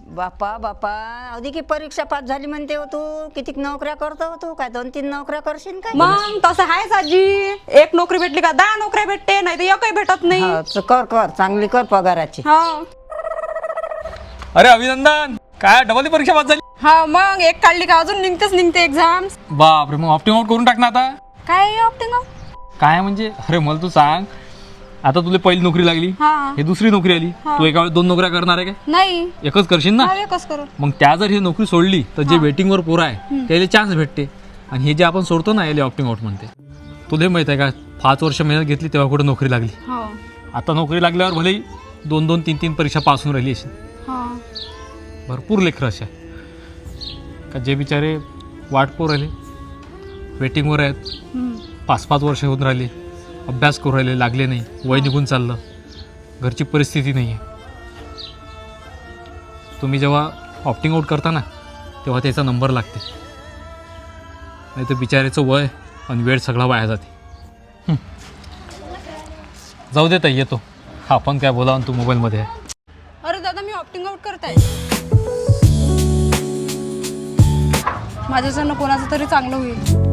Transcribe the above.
बापा बापा अधी की परीक्षा पास झाली म्हणते हो तू किती नोकऱ्या करतो हो तू काय 2-3 नोकऱ्या करशील काय मग तसं आहेच आजी एक नोकरी भेटली का 10 नोकऱ्या भेटते नाही तर एकही भेटत नाही कर चांगली कर पगाराची हा अरे अभिनंदन काय डबल परीक्षा पास झाली हा मग एक काढली का अजून निघते एक्झाम बापरे मग ऑप्टिंग आउट करून टाक ना आता काय ऑप्टिंग काय म्हणजे अरे मला तू सांग आता तुला पहिली नोकरी लागली हे दुसरी नोकरी आली तू एका वेळेस 2 नोकऱ्या करणार आहे काय नाही एकच करशील ना एकच करू मग त्या जर ही नोकरी सोडली तर जे वेटिंग वर पोरं आहे त्याला चान्स भेटते आणि हे जे आपण सोडतो ना याला ऑप्टिंग आउट म्हणते तुला माहित आहे का 5 वर्ष मेहनत घेतली तेव्हा कुठे नोकरी लागली आता नोकरी लागल्यावर भले 2-2, 3-3 परीक्षा पास होऊन राहिली असेल भरपूर लेकरं अशा का जे बिचारे वाट पोर राहिले वेटिंगवर आहेत 5-5 वर्ष होऊन राहिले अभ्यास करू राहिले लागले नाही वय निघून चाललं घरची परिस्थिती नाही आहे तुम्ही जेव्हा ऑप्टिंग आउट करता ना तेव्हा त्याचा नंबर लागते नाही तर बिचाऱ्याचं वय आणि वेळ सगळा वाया जाते जाऊ देता येतो आपण काय बोलावं तू मोबाईलमध्ये आहे अरे दादा मी ऑप्टिंग आउट करताय माझ्याच्यानं कोणाचं तरी चांगलं होईल